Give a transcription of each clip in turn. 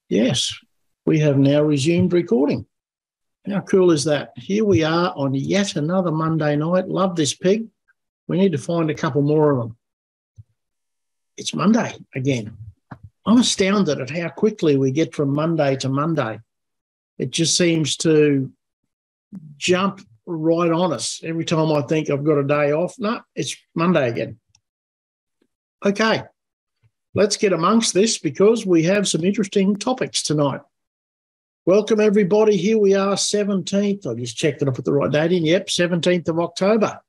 Yes, we have now resumed recording. How cool is that? Here we are on yet another Monday night. Love this pig. We need to find a couple more of them. It's Monday again. I'm astounded at how quickly we get from Monday to Monday. It just seems to jump right on us. Every time I think I've got a day off, no, it's Monday again. Okay, let's get amongst this because we have some interesting topics tonight. Welcome, everybody. Here we are, 17th. I just checked that I put the right date in. Yep, 17th of October.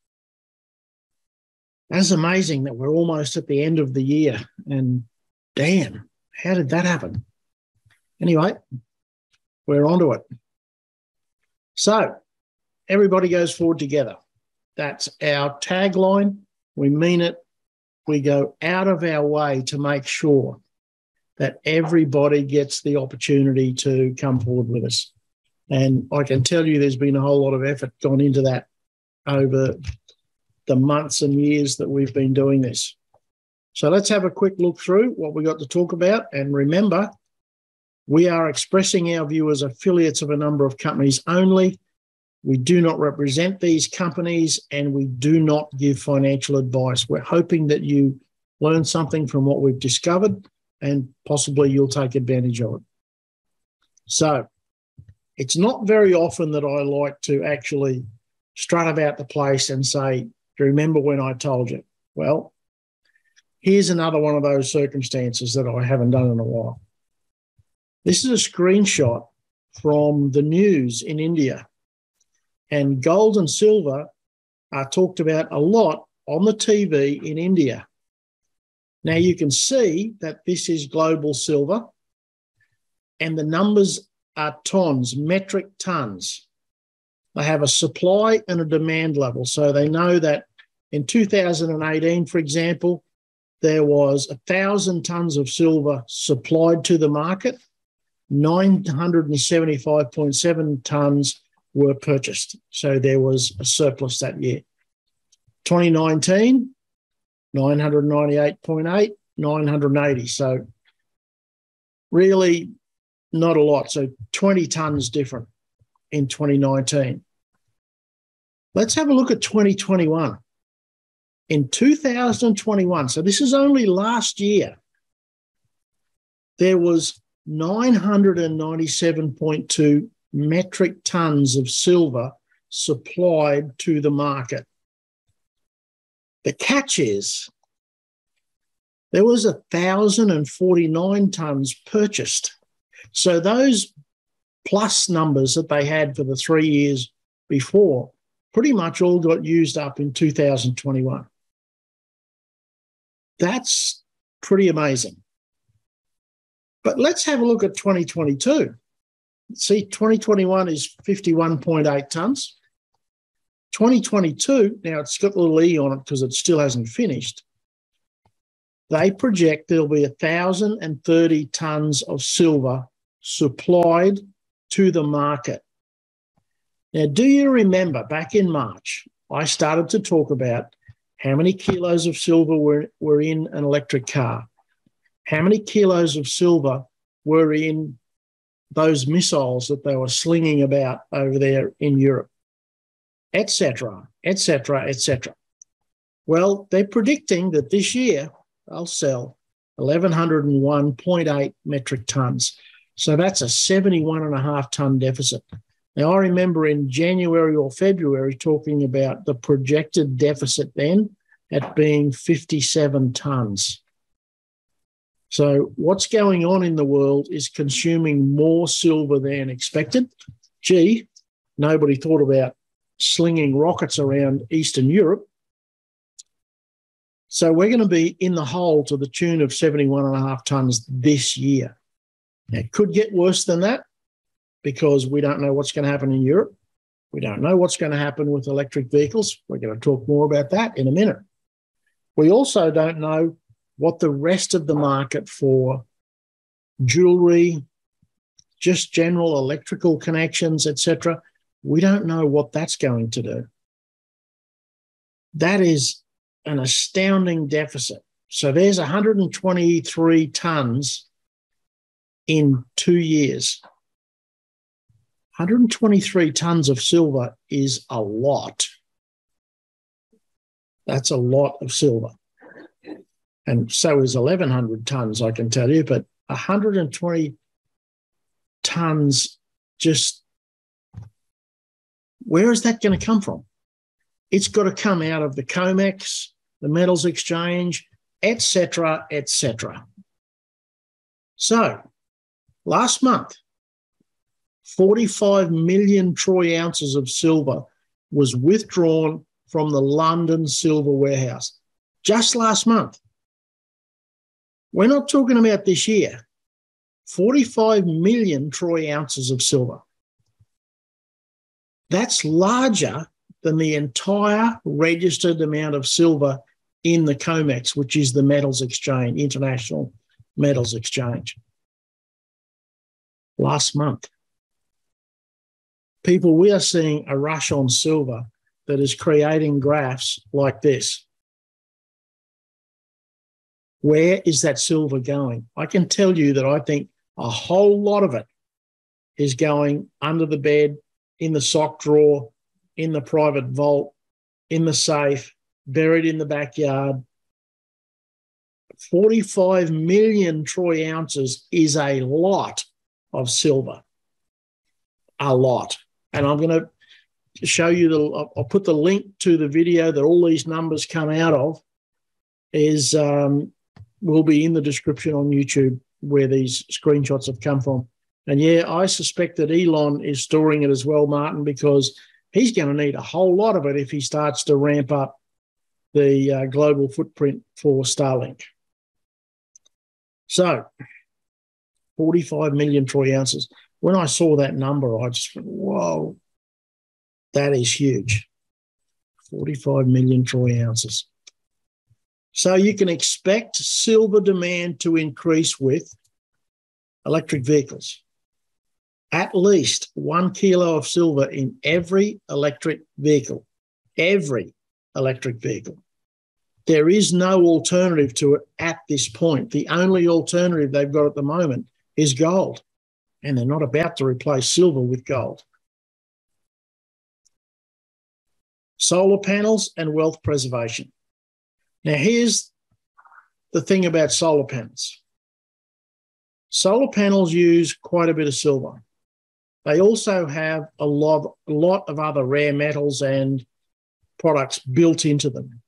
That's amazing that we're almost at the end of the year. And damn, how did that happen? Anyway, we're onto it. So, everybody goes forward together. That's our tagline. We mean it. We go out of our way to make sure that everybody gets the opportunity to come forward with us. And I can tell you there's been a whole lot of effort gone into that over the months and years that we've been doing this. So let's have a quick look through what we got to talk about. And remember, we are expressing our view as affiliates of a number of companies only. We do not represent these companies and we do not give financial advice. We're hoping that you learn something from what we've discovered and possibly you'll take advantage of it. So it's not very often that I like to actually strut about the place and say, do you remember when I told you? Well, here's another one of those circumstances that I haven't done in a while. This is a screenshot from the news in India. And gold and silver are talked about a lot on the TV in India. Now, you can see that this is global silver, and the numbers are tons, metric tons. They have a supply and a demand level. So they know that in 2018, for example, there was 1,000 tons of silver supplied to the market, 975.7 tons were purchased. So there was a surplus that year. 2019, 998.8, 980. So really not a lot. So 20 tons different in 2019. Let's have a look at 2021. In 2021, so this is only last year, there was 997.2 metric tons of silver supplied to the market. The catch is there was 1,049 tons purchased. So those plus numbers that they had for the 3 years before pretty much all got used up in 2021. That's pretty amazing. But let's have a look at 2022. See, 2021 is 51.8 tons. 2022, now it's got a little E on it because it still hasn't finished. They project there'll be 1,030 tons of silver supplied to the market. Now, do you remember back in March, I started to talk about how many kilos of silver were in an electric car, how many kilos of silver were in those missiles that they were slinging about over there in Europe, et cetera, et cetera, et cetera. Well, they're predicting that this year they'll sell 1,101.8 metric tons. So that's a 71.5 ton deficit. Now, I remember in January or February talking about the projected deficit then at being 57 tons. So what's going on in the world is consuming more silver than expected. Gee, nobody thought about slinging rockets around Eastern Europe. So we're going to be in the hole to the tune of 71.5 tons this year. Now, it could get worse than that because we don't know what's going to happen in Europe. We don't know what's going to happen with electric vehicles. We're going to talk more about that in a minute. We also don't know what the rest of the market for jewelry, just general electrical connections, etc., we don't know what that's going to do. That is an astounding deficit. So there's 123 tons in 2 years. 123 tonnes of silver is a lot. That's a lot of silver. And so is 1,100 tonnes, I can tell you, but 120 tonnes, just where is that going to come from? It's got to come out of the COMEX, the metals exchange, etc., etc. So last month, 45 million troy ounces of silver was withdrawn from the London silver warehouse just last month. We're not talking about this year. 45 million troy ounces of silver. That's larger than the entire registered amount of silver in the COMEX, which is the metals exchange, international metals exchange. Last month. People, we are seeing a rush on silver that is creating graphs like this. Where is that silver going? I can tell you that I think a whole lot of it is going under the bed, in the sock drawer, in the private vault, in the safe, buried in the backyard. 45 million troy ounces is a lot of silver. A lot. And I'm going to show you, I'll put the link to the video that all these numbers come out of, will be in the description on YouTube where these screenshots have come from. And yeah, I suspect that Elon is storing it as well, Martin, because he's going to need a whole lot of it if he starts to ramp up the global footprint for Starlink. So 45 million troy ounces. When I saw that number, I just went, whoa, that is huge. 45 million troy ounces. So you can expect silver demand to increase with electric vehicles. At least 1 kilo of silver in every electric vehicle. Every electric vehicle. There is no alternative to it at this point. The only alternative they've got at the moment is gold. And they're not about to replace silver with gold. Solar panels and wealth preservation. Now, here's the thing about solar panels. Solar panels use quite a bit of silver. They also have a lot of other rare metals and products built into them.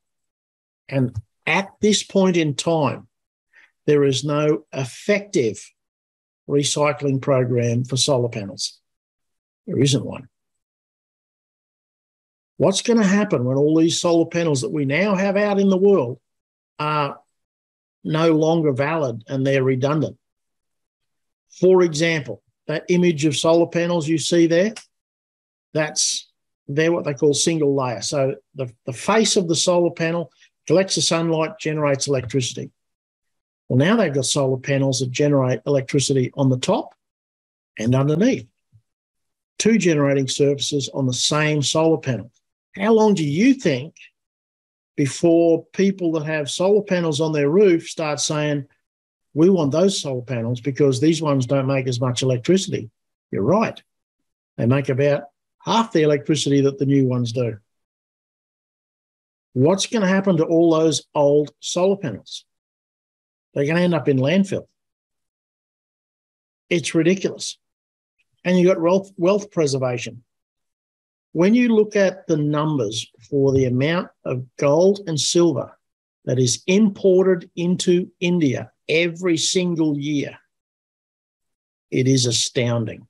And at this point in time, there is no effective recycling program for solar panels. There isn't one. What's going to happen when all these solar panels that we now have out in the world are no longer valid and they're redundant? For example, that image of solar panels you see there, they're what they call single layer. So the face of the solar panel collects the sunlight, generates electricity. Well, now they've got solar panels that generate electricity on the top and underneath. Two generating surfaces on the same solar panel. How long do you think before people that have solar panels on their roof start saying, we want those solar panels because these ones don't make as much electricity? You're right. They make about half the electricity that the new ones do. What's going to happen to all those old solar panels? They're going to end up in landfill. It's ridiculous. And you've got wealth preservation. When you look at the numbers for the amount of gold and silver that is imported into India every single year, it is astounding.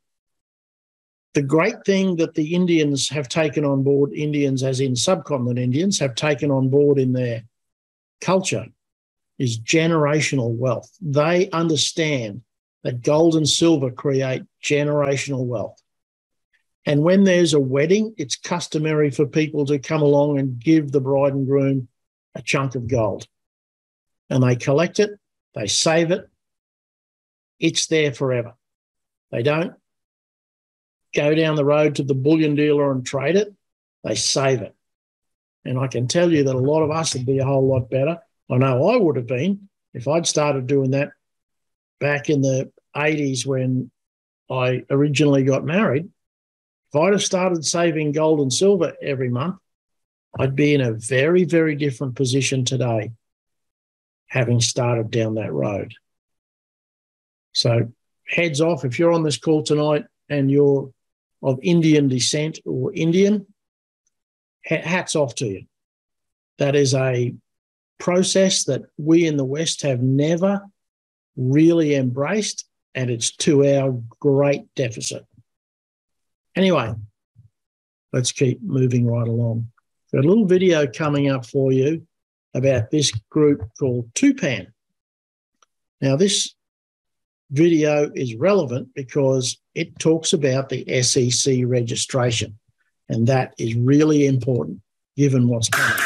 The great thing that the Indians have taken on board, Indians as in subcontinent Indians, have taken on board in their culture is generational wealth. They understand that gold and silver create generational wealth. And when there's a wedding, it's customary for people to come along and give the bride and groom a chunk of gold. And they collect it, they save it, it's there forever. They don't go down the road to the bullion dealer and trade it, they save it. And I can tell you that a lot of us would be a whole lot better. I know I would have been if I'd started doing that back in the 80s when I originally got married, if I'd have started saving gold and silver every month, I'd be in a very, very different position today, having started down that road. So heads off, if you're on this call tonight and you're of Indian descent or Indian, hats off to you. That is a process that we in the West have never really embraced, and it's to our great deficit. Anyway, let's keep moving right along. Got a little video coming up for you about this group called Tupan. Now, this video is relevant because it talks about the SEC registration, and that is really important given what's coming.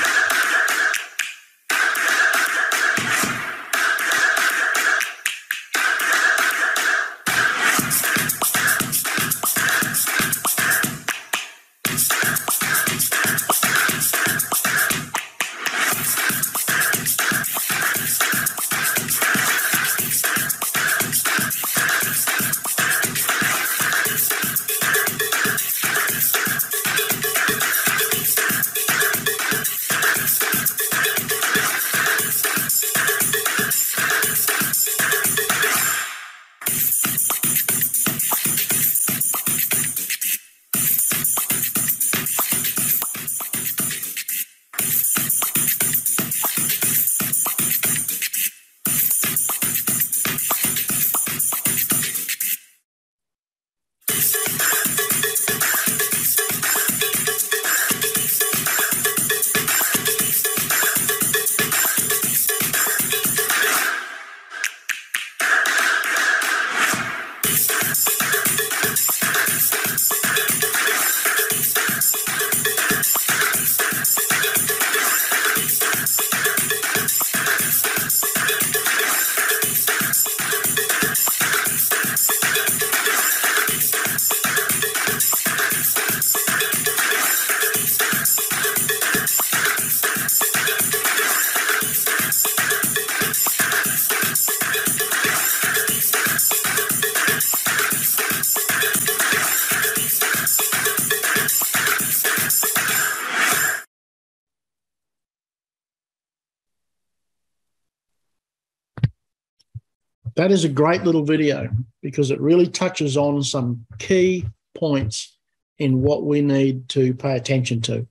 That is a great little video because it really touches on some key points in what we need to pay attention to.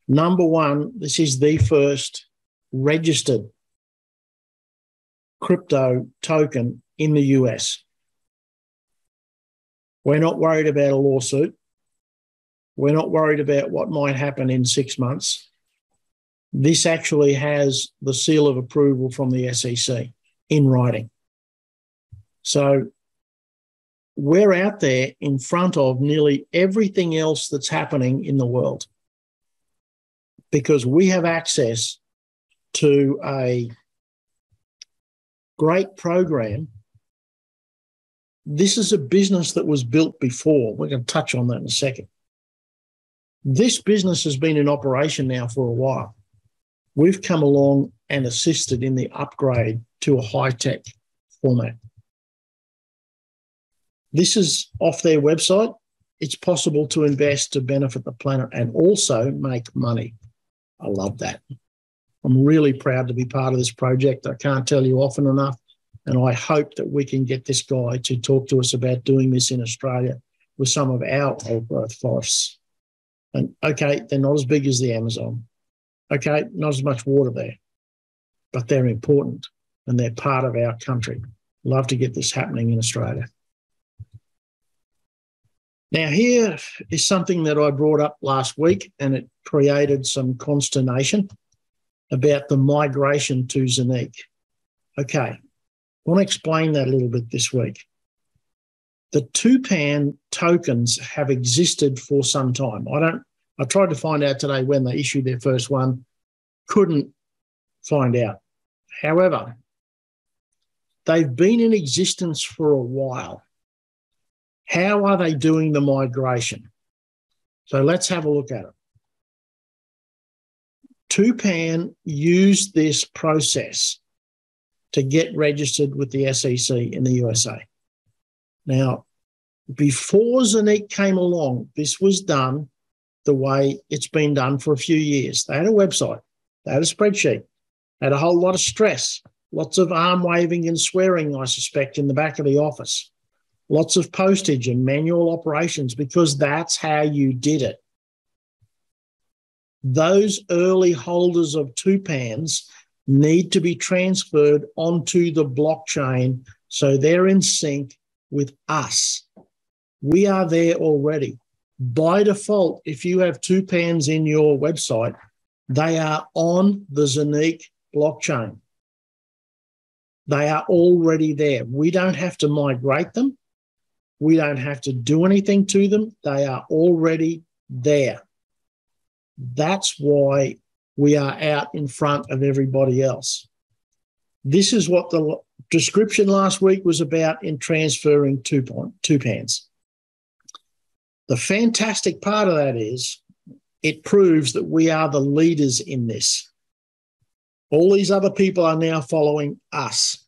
Number one, this is the first registered crypto token in the US. We're not worried about a lawsuit. We're not worried about what might happen in 6 months. This actually has the seal of approval from the SEC in writing. So we're out there in front of nearly everything else that's happening in the world because we have access to a great program. This is a business that was built before. We're going to touch on that in a second. This business has been in operation now for a while. We've come along and assisted in the upgrade to a high-tech format. This is off their website. It's possible to invest to benefit the planet and also make money. I love that. I'm really proud to be part of this project. I can't tell you often enough. And I hope that we can get this guy to talk to us about doing this in Australia with some of our old growth forests. And okay, they're not as big as the Amazon. Okay, not as much water there, but they're important and they're part of our country. Love to get this happening in Australia. Now, here is something that I brought up last week, and it created some consternation about the migration to zeniq. Okay, I want to explain that a little bit this week. The Tupan tokens have existed for some time. I tried to find out today when they issued their first one, couldn't find out. However, they've been in existence for a while. How are they doing the migration? So let's have a look at it. Tupan used this process to get registered with the SEC in the USA. Now, before zeniq came along, this was done the way it's been done for a few years. They had a website, they had a spreadsheet, they had a whole lot of stress, lots of arm waving and swearing, I suspect, in the back of the office, lots of postage and manual operations, because that's how you did it. Those early holders of Tupans need to be transferred onto the blockchain so they're in sync with us. We are there already. By default, if you have Tupans in your website, they are on the zeniq blockchain. They are already there. We don't have to migrate them. We don't have to do anything to them. They are already there. That's why we are out in front of everybody else. This is what the description last week was about in transferring Tupans. The fantastic part of that is it proves that we are the leaders in this. All these other people are now following us.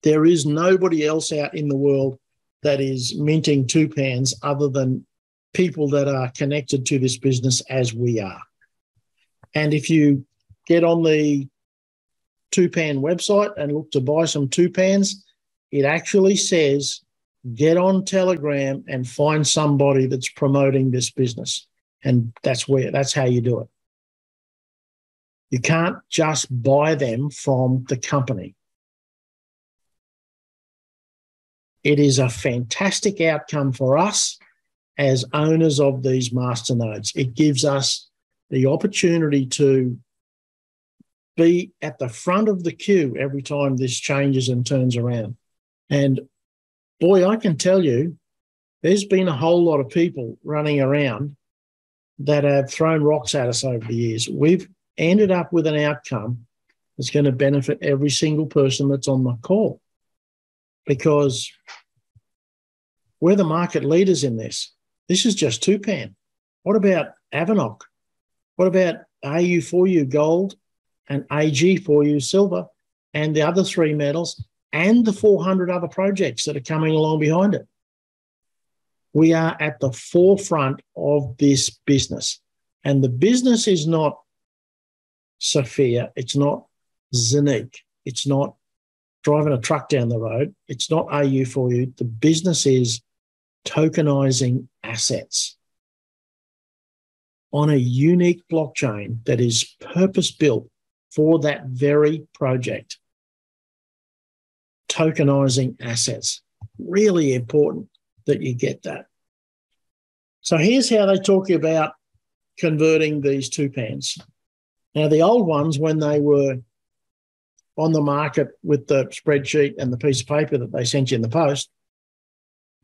There is nobody else out in the world that is minting Tupans other than people that are connected to this business as we are. And if you get on the Tupan website and look to buy some Tupans, it actually says get on Telegram and find somebody that's promoting this business. And that's how you do it. You can't just buy them from the company. It is a fantastic outcome for us as owners of these masternodes. It gives us the opportunity to be at the front of the queue every time this changes and turns around. And boy, I can tell you, there's been a whole lot of people running around that have thrown rocks at us over the years. We've ended up with an outcome that's going to benefit every single person that's on the call, because we're the market leaders in this. This is just Tupan. What about Avanoc? What about AU4U gold and AG4U silver and the other three metals and the 400 other projects that are coming along behind it? We are at the forefront of this business. And the business is not Safir. It's not zeniq. It's not driving a truck down the road. It's not AU4U. The business is tokenizing assets on a unique blockchain that is purpose-built for that very project. Tokenizing assets. Really important that you get that. So here's how they talk about converting these Tupans. Now, the old ones, when they were on the market with the spreadsheet and the piece of paper that they sent you in the post,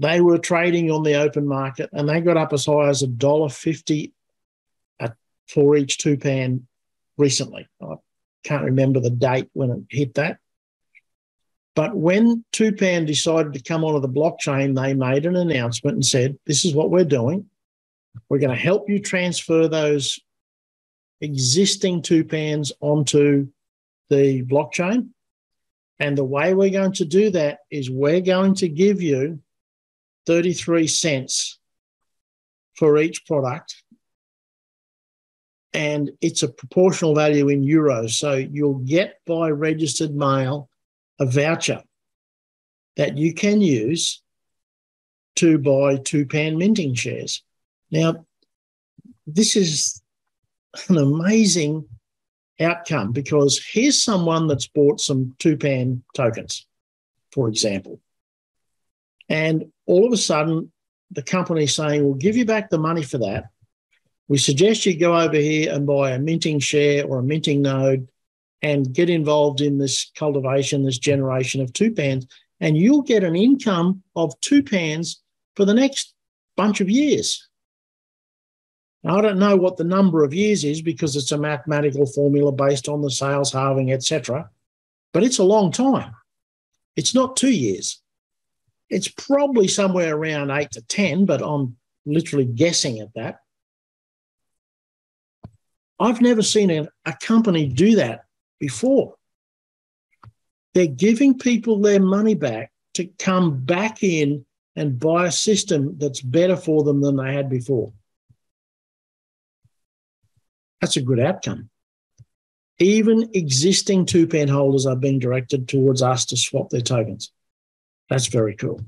they were trading on the open market and they got up as high as $1.50 for each Tupan recently. I can't remember the date when it hit that. But when Tupan decided to come onto the blockchain, they made an announcement and said, this is what we're doing. We're going to help you transfer those existing Tupans onto the blockchain. And the way we're going to do that is we're going to give you 33 cents for each product. And it's a proportional value in euros. So you'll get by registered mail a voucher that you can use to buy Tupan minting shares. Now, this is an amazing outcome, because here's someone that's bought some Tupan tokens, for example. And all of a sudden, the company's saying, we'll give you back the money for that. We suggest you go over here and buy a minting share or a minting node and get involved in this cultivation, this generation of Tupans, and you'll get an income of Tupans for the next bunch of years. Now, I don't know what the number of years is, because it's a mathematical formula based on the sales halving, etc. But it's a long time. It's not 2 years. It's probably somewhere around 8 to 10, but I'm literally guessing at that. I've never seen a company do that before. They're giving people their money back to come back in and buy a system that's better for them than they had before. That's a good outcome. Even existing Tupan holders are being directed towards us to swap their tokens. That's very cool.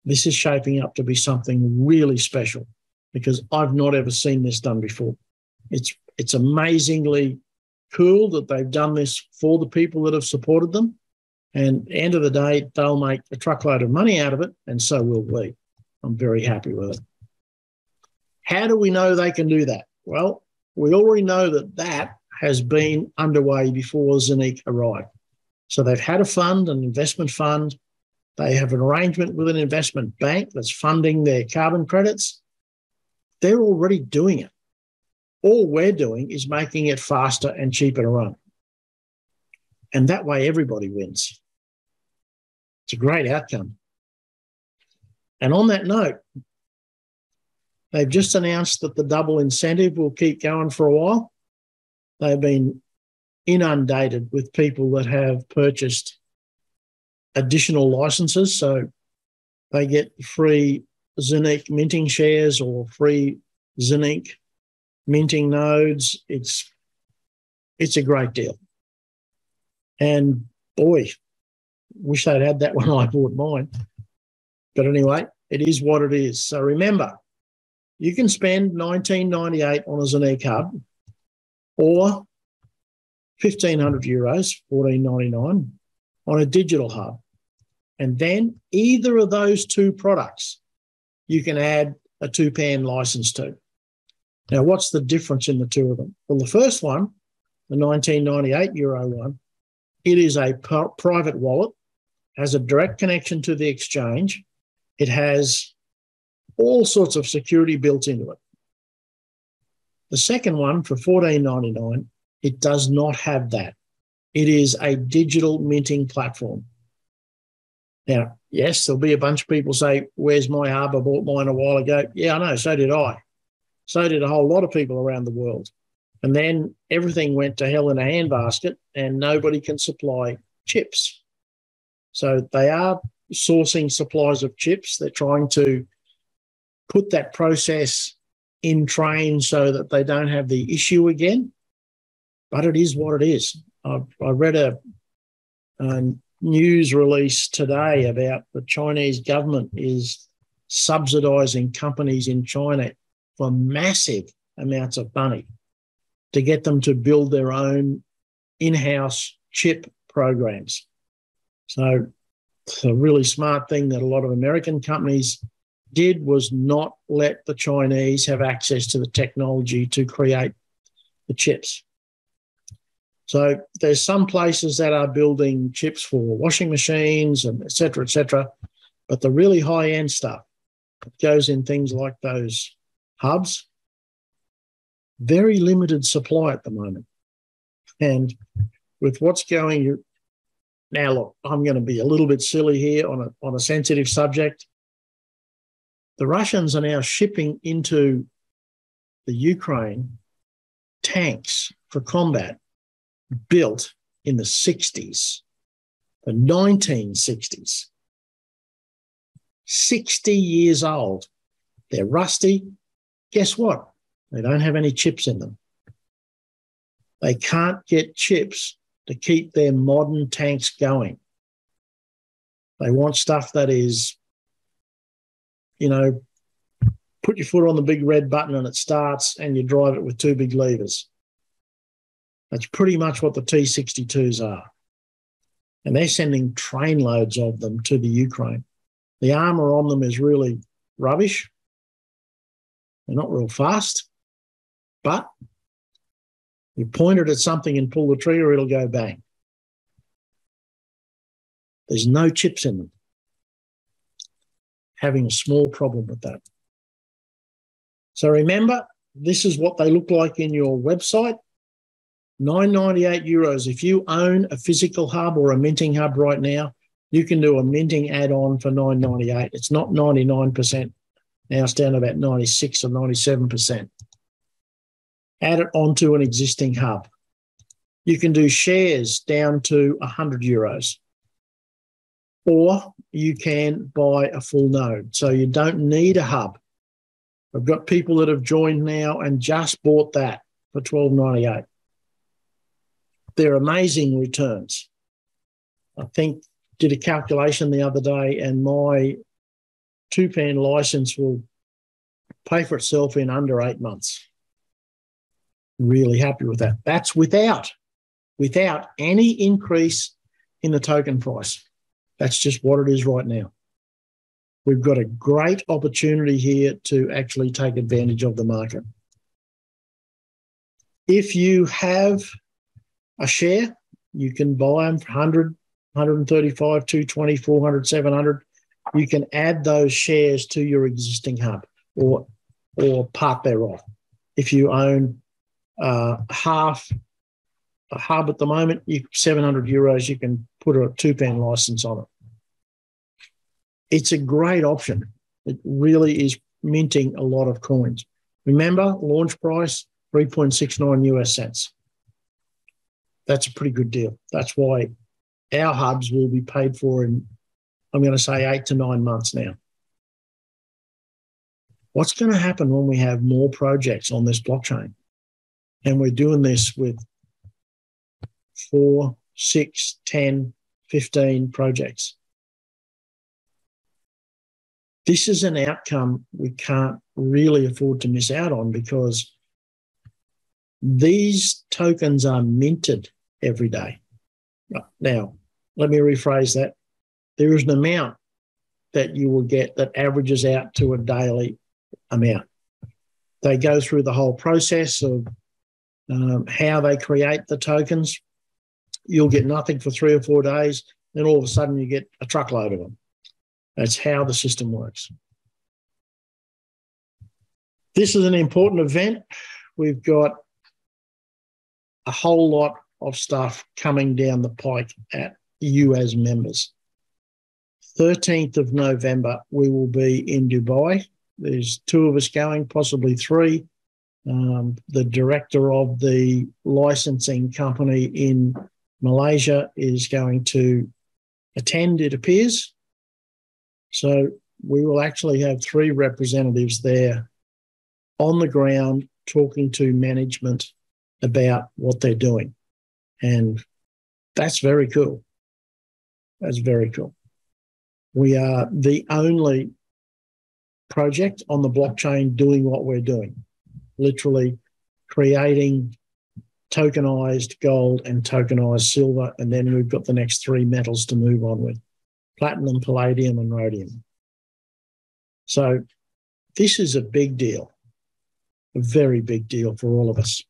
This is shaping up to be something really special because I've not ever seen this done before. It's amazingly cool that they've done this for the people that have supported them. And at the end of the day, they'll make a truckload of money out of it, and so will we. I'm very happy with it. How do we know they can do that? Well, we already know that has been underway before zeniq arrived. So they've had a fund, an investment fund. They have an arrangement with an investment bank that's funding their carbon credits. They're already doing it. All we're doing is making it faster and cheaper to run. And that way everybody wins. It's a great outcome. And on that note, they've just announced that the double incentive will keep going for a while. They've been inundated with people that have purchased additional licenses. So they get free zeniq minting shares or free zeniq minting nodes. It's a great deal. And boy, wish they'd had that when I bought mine. But anyway, it is what it is. So remember, you can spend $19.98 on a zeniq hub or 1,500 euros, $14.99, on a digital hub. And then either of those two products you can add a Tupan license to. Now, what's the difference in the two of them? Well, the first one, the 1998 euro one, it is a private wallet, has a direct connection to the exchange. It has all sorts of security built into it. The second one, for $14.99, it does not have that. It is a digital minting platform. Now, yes, there'll be a bunch of people say, where's my hub? I bought mine a while ago. Yeah, I know, so did I. So did a whole lot of people around the world. And then everything went to hell in a handbasket and nobody can supply chips. So they are sourcing supplies of chips. They're trying to put that process in train so that they don't have the issue again. But it is what it is. I read a news release today about the Chinese government is subsidising companies in China for massive amounts of money to get them to build their own in-house chip programs. So the really smart thing that a lot of American companies did was not let the Chinese have access to the technology to create the chips. So there's some places that are building chips for washing machines and et cetera, but the really high-end stuff that goes in things like those hubs, very limited supply at the moment. And with what's going now, look, I'm going to be a little bit silly here on a sensitive subject. The Russians are now shipping into the Ukraine tanks for combat built in the 60s, the 1960s. 60 years old. They're rusty. Guess what? They don't have any chips in them. They can't get chips to keep their modern tanks going. They want stuff that is, put your foot on the big red button and it starts and you drive it with two big levers. That's pretty much what the T-62s are. And they're sending trainloads of them to the Ukraine. The armour on them is really rubbish. They're not real fast, but you point it at something and pull the trigger, it'll go bang. There's no chips in them. Having a small problem with that. So remember, this is what they look like in your website. €9.98 euros. If you own a physical hub or a minting hub right now, you can do a minting add-on for $9.98. It's not 99%. Now it's down to about 96 or 97%. Add it onto an existing hub. You can do shares down to €100. or you can buy a full node. So you don't need a hub. I've got people that have joined now and just bought that for $12.98. They're amazing returns. I think did a calculation the other day, and my Tupan license will pay for itself in under 8 months. Really happy with that. That's without any increase in the token price. That's just what it is right now. We've got a great opportunity here to actually take advantage of the market. If you have a share, you can buy them for 100, 135, 220, 400, 700. You can add those shares to your existing hub or part thereof. If you own half a hub at the moment, €700, you can put a Tupan license on it. It's a great option. It really is minting a lot of coins. Remember, launch price, 3.69 US cents. That's a pretty good deal. That's why our hubs will be paid for in, I'm going to say, 8 to 9 months now. What's going to happen when we have more projects on this blockchain? And we're doing this with 4, 6, 10, 15 projects. This is an outcome we can't really afford to miss out on, because these tokens are minted every day. Now, let me rephrase that. There is an amount that you will get that averages out to a daily amount. They go through the whole process of how they create the tokens. You'll get nothing for 3 or 4 days, then all of a sudden you get a truckload of them. That's how the system works. This is an important event. We've got a whole lot of stuff coming down the pike at you as members. 13th of November, we will be in Dubai. There's 2 of us going, possibly 3. The director of the licensing company in Malaysia is going to attend, it appears. So we will actually have 3 representatives there on the ground talking to management about what they're doing. And that's very cool. That's very cool. We are the only project on the blockchain doing what we're doing, literally creating tokenized gold and tokenized silver, and then we've got the next 3 metals to move on with: platinum, palladium, and rhodium. So this is a big deal, a very big deal for all of us.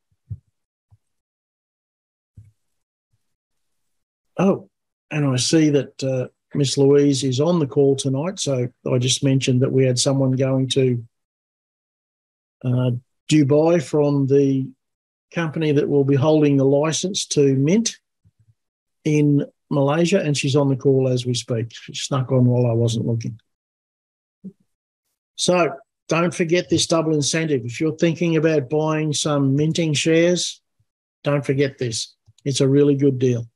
Oh, and I see that Miss Louise is on the call tonight. So I just mentioned that we had someone going to Dubai from the company that will be holding the license to mint in Malaysia, and she's on the call as we speak. She snuck on while I wasn't looking. So don't forget this double incentive. If you're thinking about buying some minting shares, don't forget this. It's a really good deal.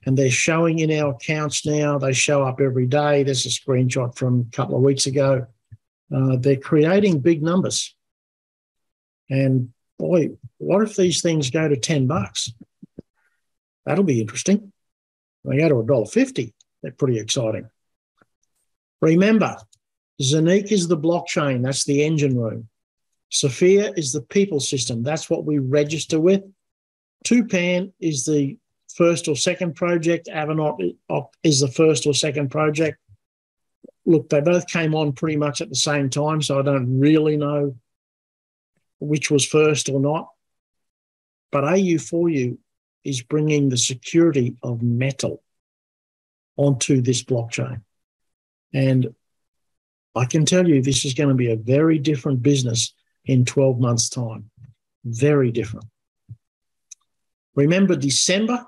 And they're showing in our accounts now. They show up every day. There's a screenshot from a couple of weeks ago. They're creating big numbers. And boy, what if these things go to $10? That'll be interesting. They go to $1.50. They're pretty exciting. Remember, zeniq is the blockchain. That's the engine room. Safir is the people system. That's what we register with. Tupan is the first or second project. Avanot is the first or second project. Look, they both came on pretty much at the same time, so I don't really know which was first or not. But AU4U is bringing the security of metal onto this blockchain. And I can tell you this is going to be a very different business in 12 months' time. Very different. Remember December,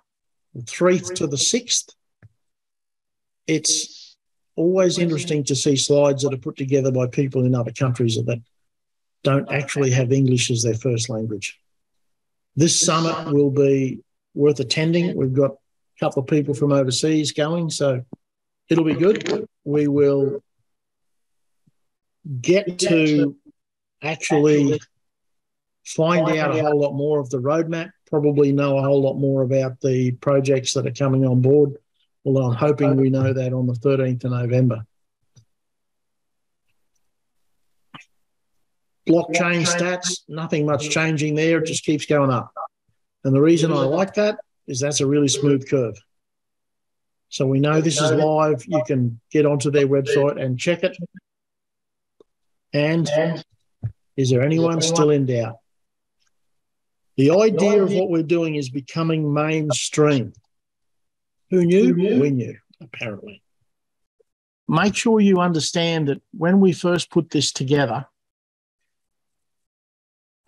the 3rd to the 6th? It's always interesting to see slides that are put together by people in other countries that don't actually have English as their first language. This summit will be worth attending. We've got a couple of people from overseas going, so It'll be good. We will get to actually find out a whole lot more of the roadmap, probably know a whole lot more about the projects that are coming on board, although I'm hoping we know that on the 13th of November. Blockchain stats, nothing much changing there. It just keeps going up. And the reason I like that is that's a really smooth curve. So we know this is live. You can get onto their website and check it. And is there anyone still in doubt? The idea of what we're doing is becoming mainstream. Who knew? We knew, apparently. Make sure you understand that when we first put this together,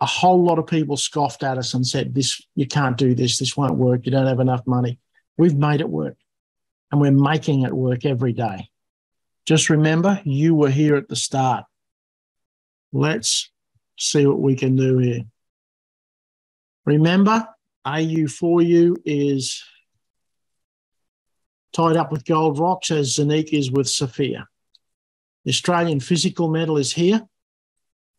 a whole lot of people scoffed at us and said, "This, you can't do this. This won't work. You don't have enough money." We've made it work, and we're making it work every day. Just remember, you were here at the start. Let's see what we can do here. Remember, AU4U is tied up with Gold Rocks as zeniq is with Safir. The Australian physical metal is here.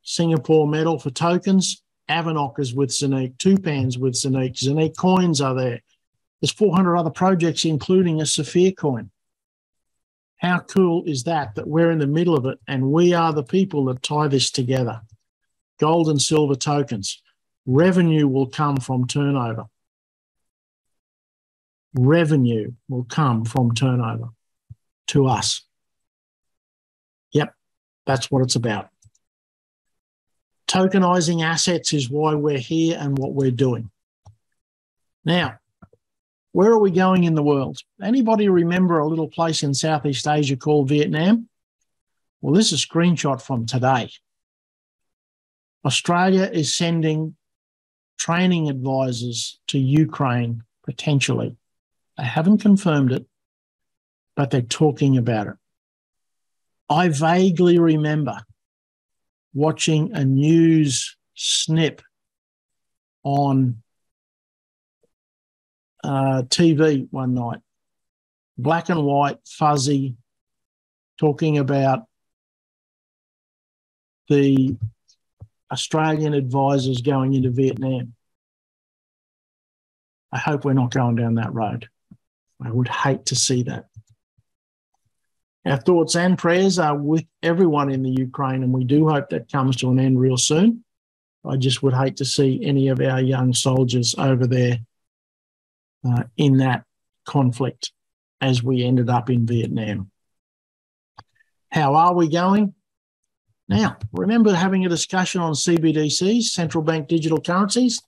Singapore metal for tokens. Avinoc is with zeniq. Tupan's with zeniq. Zeniq coins are there. There's 400 other projects, including a Safir coin. How cool is that, that we're in the middle of it and we are the people that tie this together? Gold and silver tokens. Revenue will come from turnover. Revenue will come from turnover to us. Yep, that's what it's about. Tokenizing assets is why we're here and what we're doing. Now, where are we going in the world? Anybody remember a little place in Southeast Asia called Vietnam? Well, this is a screenshot from today. Australia is sending training advisors to Ukraine, potentially. They haven't confirmed it, but they're talking about it. I vaguely remember watching a news snip on TV one night, black and white, fuzzy, talking about the Australian advisors going into Vietnam. I hope we're not going down that road. I would hate to see that. Our thoughts and prayers are with everyone in the Ukraine, and we do hope that comes to an end real soon. I just would hate to see any of our young soldiers over there in that conflict as we ended up in Vietnam. How are we going? Now, remember having a discussion on CBDCs, central bank digital currencies?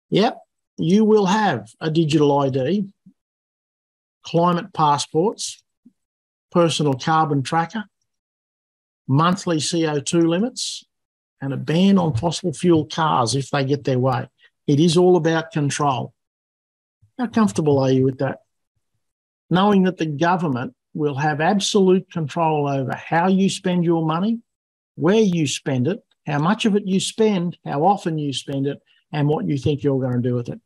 Yep, you will have a digital ID, climate passports, personal carbon tracker, monthly CO2 limits, and a ban on fossil fuel cars if they get their way. It is all about control. How comfortable are you with that? Knowing that the government will have absolute control over how you spend your money, where you spend it, how much of it you spend, how often you spend it, and what you think you're going to do with it.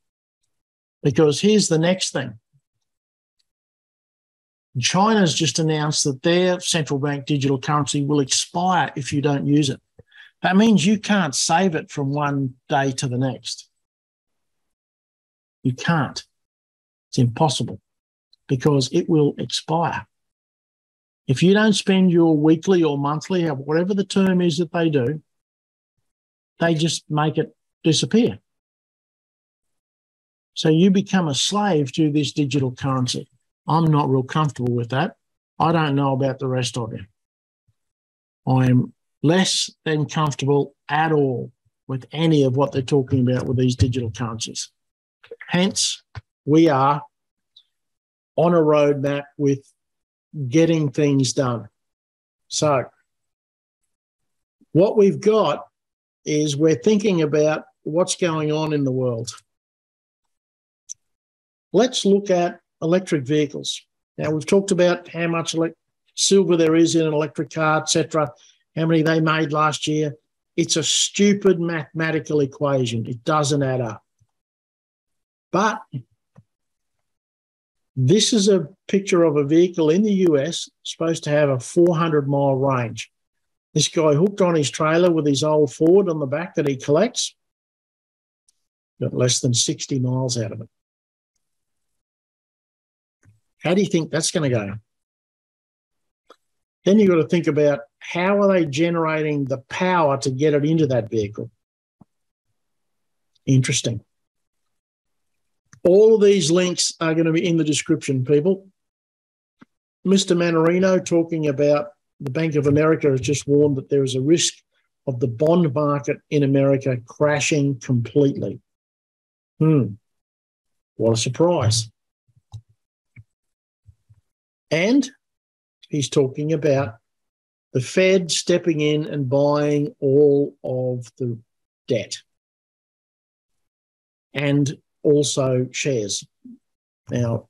Because here's the next thing. China's just announced that their central bank digital currency will expire if you don't use it. That means you can't save it from one day to the next. You can't. It's impossible because it will expire. If you don't spend your weekly or monthly, or whatever the term is that they do, they just make it disappear. So you become a slave to this digital currency. I'm not real comfortable with that. I don't know about the rest of you. I am less than comfortable at all with any of what they're talking about with these digital currencies. Hence, we are on a roadmap with getting things done. So what we've got is we're thinking about what's going on in the world. Let's look at electric vehicles. Now, we've talked about how much silver there is in an electric car, etc., how many they made last year. It's a stupid mathematical equation. It doesn't add up. But This is a picture of a vehicle in the US supposed to have a 400-mile range. This guy hooked on his trailer with his old Ford on the back that he collects. Got less than 60 miles out of it. How do you think that's going to go? Then you've got to think about how are they generating the power to get it into that vehicle? Interesting. All of these links are going to be in the description, people. Mr. Manarino talking about the Bank of America has just warned that there is a risk of the bond market in America crashing completely. What a surprise. And he's talking about the Fed stepping in and buying all of the debt and also shares. Now,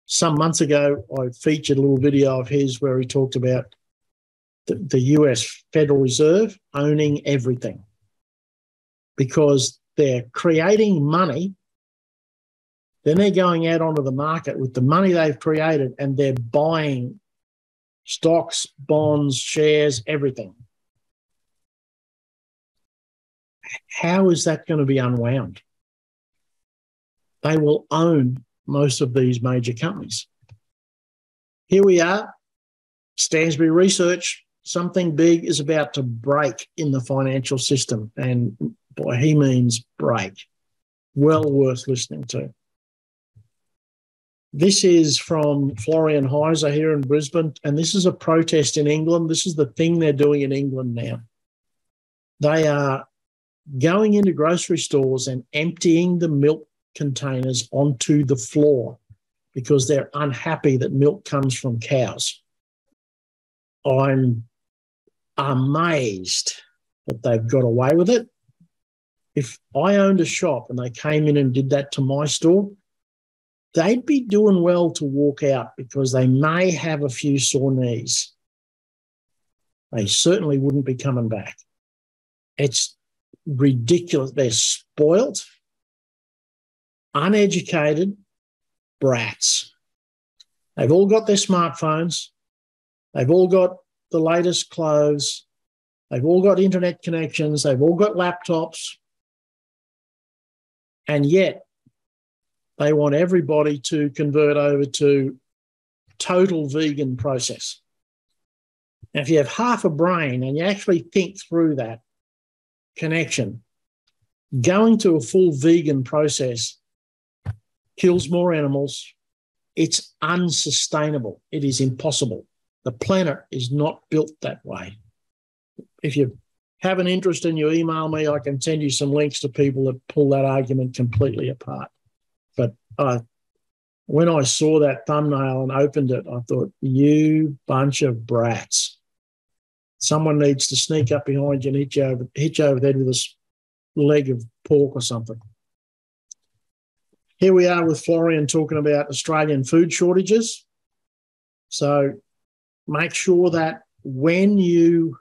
some months ago, I featured a little video of his where he talked about the US Federal Reserve owning everything because they're creating money. Then they're going out onto the market with the money they've created and they're buying stocks, bonds, shares, everything. How is that going to be unwound? They will own most of these major companies. Here we are, Stansberry Research. Something big is about to break in the financial system. And boy, he means break. Well worth listening to. This is from Florian Heiser here in Brisbane, and this is a protest in England. This is the thing they're doing in England now. They are going into grocery stores and emptying the milk containers onto the floor because they're unhappy that milk comes from cows. I'm amazed that they've got away with it. If I owned a shop and they came in and did that to my store, they'd be doing well to walk out because they may have a few sore knees. They certainly wouldn't be coming back. It's ridiculous. They're spoilt, uneducated brats. They've all got their smartphones. They've all got the latest clothes. They've all got internet connections. They've all got laptops. And yet they want everybody to convert over to total vegan process. Now, if you have half a brain and you actually think through that connection, going to a full vegan process kills more animals. It's unsustainable. It is impossible. The planet is not built that way. If you have an interest and you email me, I can send you some links to people that pull that argument completely apart. But when I saw that thumbnail and opened it, I thought, you bunch of brats. Someone needs to sneak up behind you and hit you over the head with a leg of pork or something. Here we are with Florian talking about Australian food shortages. So make sure that when you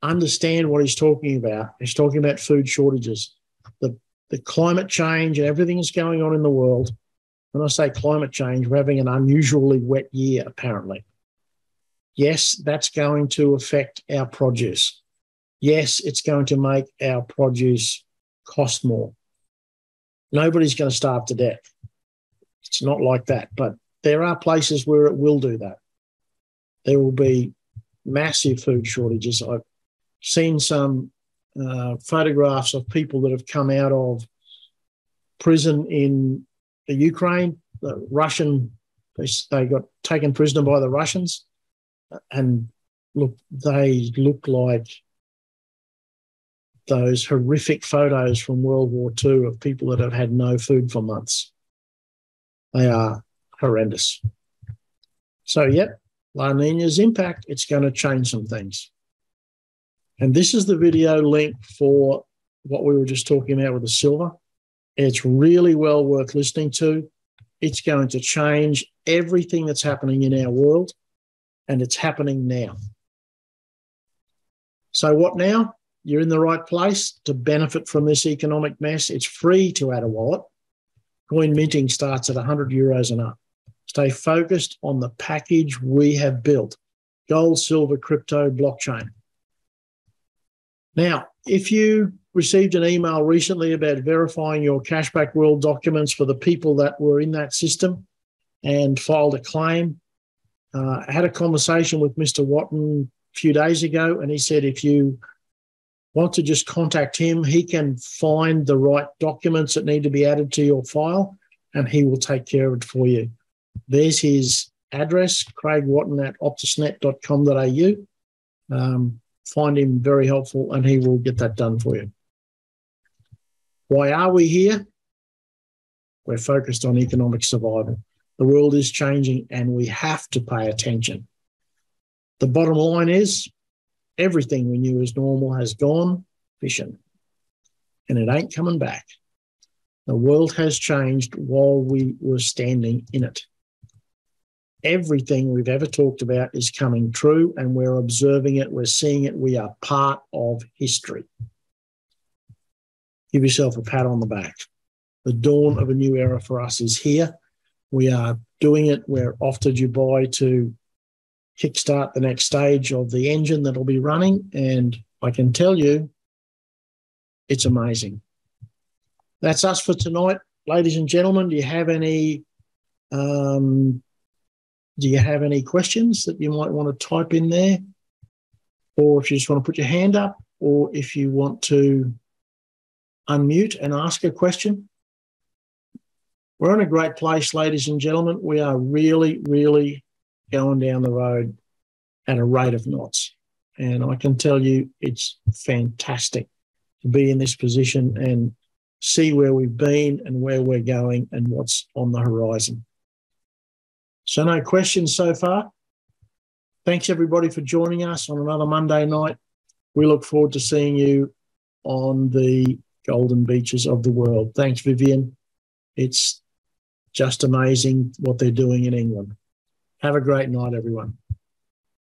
understand what he's talking about food shortages, the climate change and everything that's going on in the world. When I say climate change, we're having an unusually wet year, apparently. Yes, that's going to affect our produce. Yes, it's going to make our produce cost more. Nobody's going to starve to death. It's not like that, but there are places where it will do that. There will be massive food shortages. I've seen some photographs of people that have come out of prison in the Ukraine. The Russian, they got taken prisoner by the Russians, and look, they look like those horrific photos from World War II of people that have had no food for months. They are horrendous. So, yep, La Nina's impact, it's going to change some things. And this is the video link for what we were just talking about with the silver. It's really well worth listening to. It's going to change everything that's happening in our world, and it's happening now. So what now? You're in the right place to benefit from this economic mess. It's free to add a wallet. Coin minting starts at €100 and up. Stay focused on the package we have built, gold, silver, crypto, blockchain. Now, if you received an email recently about verifying your Cashback World documents for the people that were in that system and filed a claim, I had a conversation with Mr. Watton a few days ago, and he said if you want to just contact him, he can find the right documents that need to be added to your file, and he will take care of it for you. There's his address, craigwatton@optusnet.com.au. Find him very helpful, and he will get that done for you. Why are we here? We're focused on economic survival. The world is changing, and we have to pay attention. The bottom line is everything we knew as normal has gone fishing, and it ain't coming back. The world has changed while we were standing in it. Everything we've ever talked about is coming true, and we're observing it, we're seeing it, we are part of history. Give yourself a pat on the back. The dawn of a new era for us is here. We are doing it. We're off to Dubai to kickstart the next stage of the engine that'll be running, and I can tell you, it's amazing. That's us for tonight, ladies and gentlemen. Do you have any questions that you might want to type in there? Or if you just want to put your hand up, or if you want to unmute and ask a question. We're in a great place, ladies and gentlemen. We are really, really going down the road at a rate of knots. And I can tell you it's fantastic to be in this position and see where we've been and where we're going and what's on the horizon. So no questions so far. Thanks, everybody, for joining us on another Monday night. We look forward to seeing you on the golden beaches of the world. Thanks, Vivian. It's just amazing what they're doing in England. Have a great night, everyone.